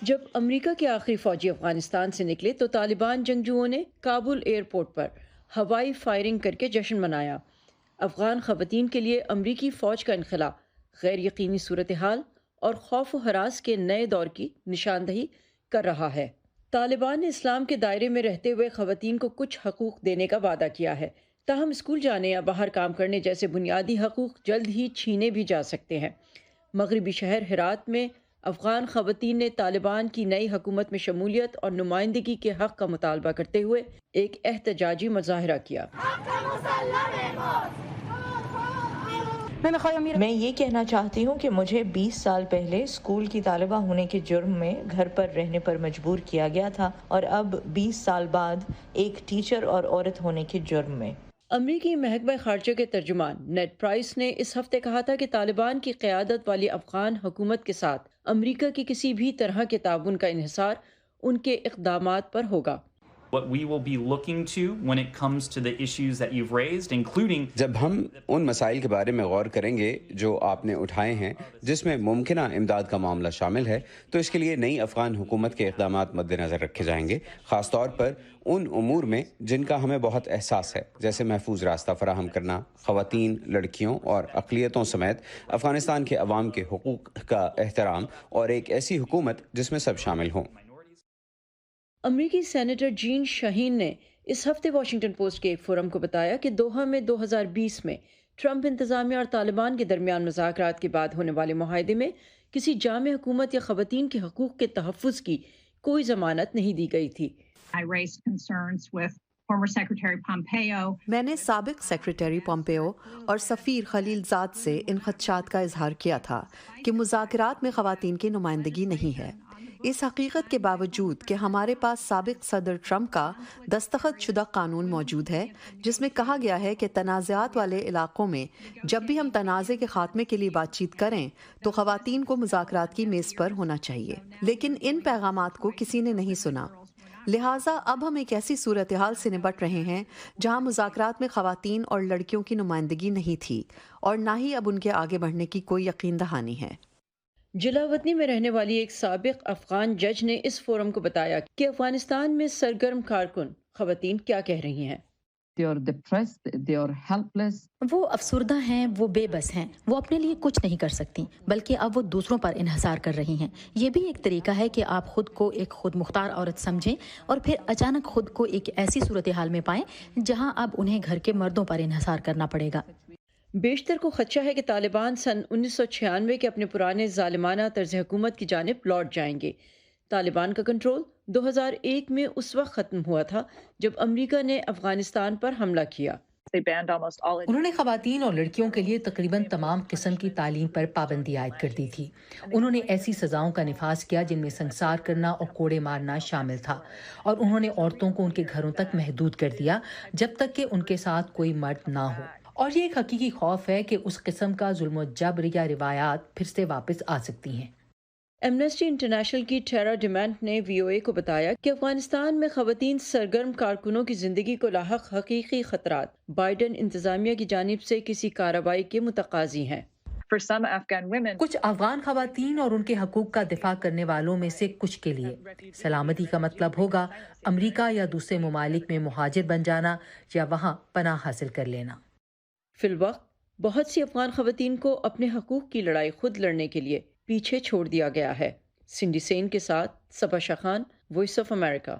جب امریکہ کے آخری فوجی افغانستان سے نکلے تو طالبان جنگجوؤں نے کابل ایئرپورٹ پر ہوائی فائرنگ کر کے جشن منایا۔ افغان خواتین کے لیے امریکی فوج کا انخلا غیر یقینی صورتحال اور خوف و ہراس کے نئے دور کی نشاندہی کر رہا ہے۔ طالبان نے اسلام کے دائرے میں رہتے ہوئے خواتین کو کچھ حقوق دینے کا وعدہ کیا ہے، تاہم اسکول جانے یا باہر کام کرنے جیسے بنیادی حقوق جلد ہی چھینے بھی جا سکتے ہیں۔ مغربی شہر ہرات میں افغان خواتین نے طالبان کی نئی حکومت میں شمولیت اور نمائندگی کے حق کا مطالبہ کرتے ہوئے ایک احتجاجی مظاہرہ کیا۔ میں یہ کہنا چاہتی ہوں کہ مجھے 20 سال پہلے اسکول کی طالبہ ہونے کے جرم میں گھر پر رہنے پر مجبور کیا گیا تھا، اور اب 20 سال بعد ایک ٹیچر اور عورت ہونے کے جرم میں۔ امریکی محکمہ خارجہ کے ترجمان نیڈ پرائس نے اس ہفتے کہا تھا کہ طالبان کی قیادت والی افغان حکومت کے ساتھ امریکہ کی کسی بھی طرح کے تعاون کا انحصار ان کے اقدامات پر ہوگا۔ What we will be looking to when it comes to the issues that you've raised, including جب ہم ان مسائل کے بارے میں غور کریں گے جو آپ نے اٹھائے ہیں، جس میں ممکنہ امداد کا معاملہ شامل ہے، تو اس کے لیے نئی افغان حکومت کے اقدامات مد نظر رکھے جائیں گے، خاص طور پر ان امور میں جن کا ہمیں بہت احساس ہے، جیسے محفوظ راستہ فراہم کرنا، خواتین، لڑکیوں اور اقلیتوں سمیت افغانستان کے عوام کے حقوق کا احترام، اور ایک ایسی حکومت جس میں سب شامل ہوں۔ امریکی سینیٹر جین شاہین نے اس ہفتے واشنگٹن پوسٹ کے ایک فورم کو بتایا کہ دوحہ میں 2020 میں ٹرمپ انتظامیہ اور طالبان کے درمیان مذاکرات کے بعد ہونے والے معاہدے میں کسی جامع حکومت یا خواتین کے حقوق کے تحفظ کی کوئی ضمانت نہیں دی گئی تھی۔ میں نے سابق سیکریٹری پومپیو اور سفیر خلیل زاد سے ان خدشات کا اظہار کیا تھا کہ مذاکرات میں خواتین کی نمائندگی نہیں ہے۔ اس حقیقت کے باوجود کہ ہمارے پاس سابق صدر ٹرمپ کا دستخط شدہ قانون موجود ہے جس میں کہا گیا ہے کہ تنازعات والے علاقوں میں جب بھی ہم تنازع کے خاتمے کے لیے بات چیت کریں تو خواتین کو مذاکرات کی میز پر ہونا چاہیے، لیکن ان پیغامات کو کسی نے نہیں سنا۔ لہٰذا اب ہم ایک ایسی صورتحال سے نپٹ رہے ہیں جہاں مذاکرات میں خواتین اور لڑکیوں کی نمائندگی نہیں تھی، اور نہ ہی اب ان کے آگے بڑھنے کی کوئی یقین دہانی ہے۔ جلاوطنی میں رہنے والی ایک سابق افغان جج نے اس فورم کو بتایا کہ افغانستان میں سرگرم کارکن خواتین کیا کہہ رہی ہیں۔ وہ افسردہ ہیں، وہ بے بس ہیں، وہ اپنے لیے کچھ نہیں کر سکتی، بلکہ اب وہ دوسروں پر انحصار کر رہی ہیں۔ یہ بھی ایک طریقہ ہے کہ آپ خود کو ایک خود مختار عورت سمجھیں اور پھر اچانک خود کو ایک ایسی صورتحال میں پائیں جہاں اب انہیں گھر کے مردوں پر انحصار کرنا پڑے گا۔ بیشتر کو خدشہ ہے کہ طالبان سن 1996 کے اپنے پرانے ظالمانہ طرز حکومت کی جانب لوٹ جائیں گے۔ طالبان کا کنٹرول 2001 میں اس وقت ختم ہوا تھا جب امریکہ نے افغانستان پر حملہ کیا۔ انہوں نے خواتین اور لڑکیوں کے لیے تقریباً تمام قسم کی تعلیم پر پابندی عائد کر دی تھی۔ انہوں نے ایسی سزاؤں کا نفاذ کیا جن میں سنسار کرنا اور کوڑے مارنا شامل تھا، اور انہوں نے عورتوں کو ان کے گھروں تک محدود کر دیا جب تک کہ ان کے ساتھ کوئی مرد نہ ہو۔ اور یہ ایک حقیقی خوف ہے کہ اس قسم کا ظلم و جبر یا روایات پھر سے واپس آ سکتی ہیں۔ ایمنسٹی انٹرنیشنل کی ٹیرا ڈیمانٹ نے وی او اے کو بتایا کہ افغانستان میں خواتین سرگرم کارکنوں کی زندگی کو لاحق حقیقی خطرات بائیڈن انتظامیہ کی جانب سے کسی کارروائی کے متقاضی ہیں۔ کچھ افغان خواتین اور ان کے حقوق کا دفاع کرنے والوں میں سے کچھ کے لیے سلامتی کا مطلب ہوگا امریکہ یا دوسرے ممالک میں مہاجر بن جانا یا وہاں پناہ حاصل کر لینا۔ فی الوقت بہت سی افغان خواتین کو اپنے حقوق کی لڑائی خود لڑنے کے لیے پیچھے چھوڑ دیا گیا ہے۔ سنڈی سین کے ساتھ صبا شاہ خان، وائس آف امریکہ۔